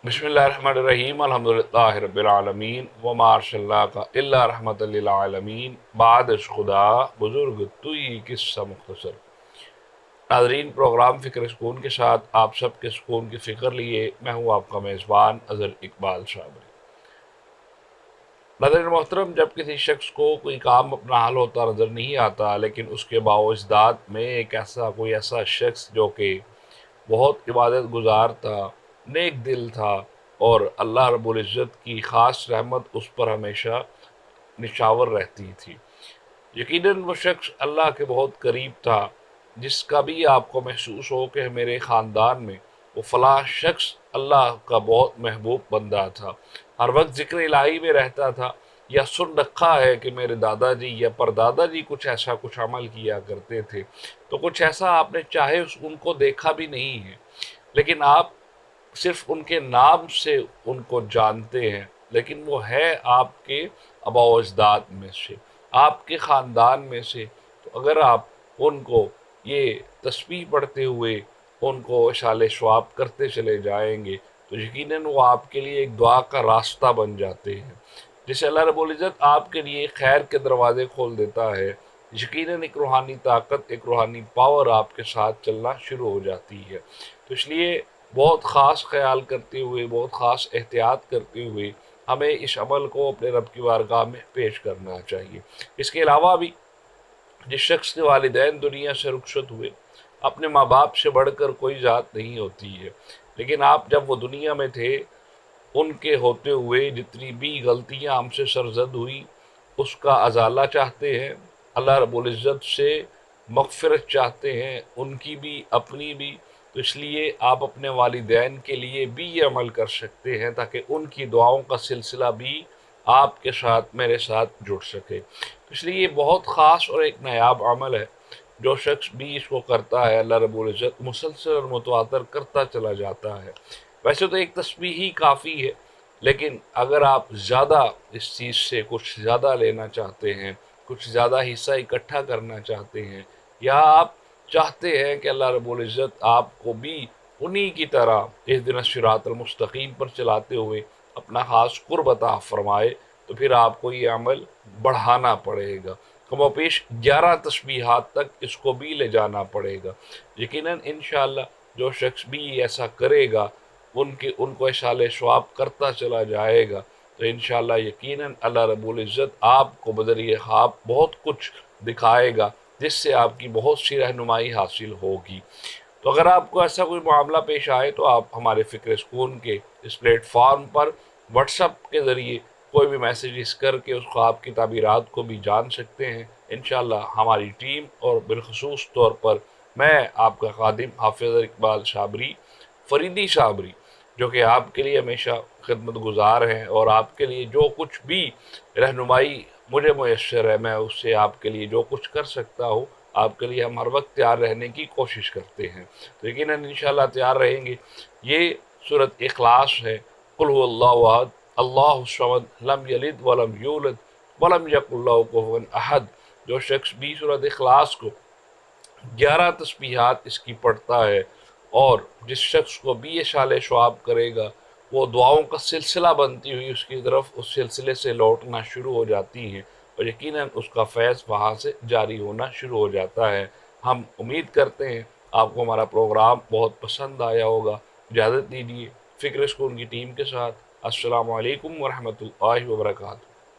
बिस्मिल्लाहिर्रहमानिर्रहीम अल्हम्दुलिल्लाहि रब्बिल आलमीन वमा अर्सलनाका इल्ला रहमतल लिल आलमीन बादश खुदा बुजुर्ग तुई किस्सा मुख्तसर। नाज़रीन, प्रोग्राम फ़िक्र सुकून के साथ आप सब के सुकून की फ़िक्र लिए मैं हूँ आपका मेज़बान अज़हर इकबाल शाबरी। नाज़रीन मोहतरम, जब किसी शख्स को कोई काम अपना हल होता नज़र नहीं आता, लेकिन उसके बावजदाद में कोई ऐसा शख्स जो कि बहुत इबादत गुजार था, नेक दिल था और अल्लाह रब्बुल इज़्ज़त की ख़ास रहमत उस पर हमेशा निछावर रहती थी। यकीनन वो शख्स अल्लाह के बहुत करीब था, जिसका भी आपको महसूस हो कि मेरे ख़ानदान में वो फ़लाँ शख्स अल्लाह का बहुत महबूब बंदा था, हर वक्त ज़िक्र इलाही में रहता था, या सुन रखा है कि मेरे दादाजी या परदादा जी कुछ अमल किया करते थे, तो कुछ ऐसा आपने चाहे उनको देखा भी नहीं है, लेकिन आप सिर्फ उनके नाम से उनको जानते हैं, लेकिन वो है आपके आबा व अजदाद में से, आपके ख़ानदान में से। तो अगर आप उनको ये तस्बीह पढ़ते हुए उनको इशाले सवाब करते चले जाएंगे, तो यकीनन वो आपके लिए एक दुआ का रास्ता बन जाते हैं, जिससे अल्लाह रब्बुल इज़्ज़त आपके लिए खैर के दरवाज़े खोल देता है। यकीनन एक रूहानी ताकत, एक रूहानी पावर आपके साथ चलना शुरू हो जाती है। तो इसलिए बहुत ख़ास ख्याल करते हुए, बहुत ख़ास एहतियात करते हुए हमें इस अमल को अपने रब की बारगाह में पेश करना चाहिए। इसके अलावा भी जिस शख्स के वालिदैन दुनिया से रुखसत हुए, अपने माँ बाप से बढ़कर कोई ज़ात नहीं होती है, लेकिन आप जब वो दुनिया में थे, उनके होते हुए जितनी भी गलतियाँ हमसे सरजद हुई, उसका अजाला चाहते हैं, अल्लाह रब्बुल इज़्ज़त से मग़फ़िरत चाहते हैं, उनकी भी अपनी भी। तो इसलिए आप अपने वालिदैन के लिए भी ये अमल कर सकते हैं, ताकि उनकी दुआओं का सिलसिला भी आपके साथ मेरे साथ जुड़ सके। तो इसलिए ये बहुत ख़ास और एक नायाब अमल है। जो शख्स भी इसको करता है, अल्लाह रब्बुल इज़्ज़त मुसलसल और मुतवातर करता चला जाता है। वैसे तो एक तस्बीह ही काफ़ी है, लेकिन अगर आप ज़्यादा इस चीज़ से कुछ ज़्यादा लेना चाहते हैं, कुछ ज़्यादा हिस्सा इकट्ठा करना चाहते हैं, या आप चाहते हैं कि अल्लाह रब्बुल इज़्ज़त आपको भी उन्हीं की तरह इहदिना सिरातल मुस्तकीम पर चलाते हुए अपना ख़ास कुर्ब अता फ़रमाए, तो फिर आपको ये अमल बढ़ाना पड़ेगा। कमोपेश 11 तस्बीहात तक इसको भी ले जाना पड़ेगा। यकीनन इंशाअल्लाह जो शख्स भी ऐसा करेगा, उनको इशाले सवाब करता चला जाएगा, तो इंशाअल्लाह यकीनन अल्लाह रब्बुल इज़्ज़त आपको बदरिए ख्वाब बहुत कुछ दिखाएगा, जिससे आपकी बहुत सी रहनुमाई हासिल होगी। तो अगर आपको ऐसा कोई मामला पेश आए, तो आप हमारे फ़िक्र सुकून के इस प्लेटफॉर्म पर व्हाट्सएप के ज़रिए कोई भी मैसेजेस करके उस ख्वाब की ताबीरात को भी जान सकते हैं। इंशाअल्लाह हमारी टीम और बिलखसूस तौर पर मैं आपका खादिम हाफिज़ इकबाल शाबरी फरीदी शाबरी, जो कि आपके लिए हमेशा खिदमत गुजार हैं, और आपके लिए जो कुछ भी रहनुमाई मुझे मुयस्सर है, मैं उससे आपके लिए जो कुछ कर सकता हूँ, आपके लिए हम हर वक्त तैयार रहने की कोशिश करते हैं। तो यकीनन इंशाअल्लाह तैयार रहेंगे। ये सूरत इखलास है। कुल हुवल्लाहु अहद, अल्लाहु समद, लम यलिद वलम यूलद वलम यकुल लहू कुफुवन अहद। जो शख्स भी सूरत इखलास को 11 तस्बीहात इसकी पढ़ता है, और जिस शख्स को भी ये शाले शुआब करेगा, वो दुआओं का सिलसिला बनती हुई उसकी तरफ उस सिलसिले से लौटना शुरू हो जाती हैं, और यकीनन उसका फैज़ वहाँ से जारी होना शुरू हो जाता है। हम उम्मीद करते हैं आपको हमारा प्रोग्राम बहुत पसंद आया होगा। इजाज़त दीजिए फ़िक्र सुकून की टीम के साथ। अस्सलामु अलैकुम वरहमतुल्लाहि वबरकातुहू।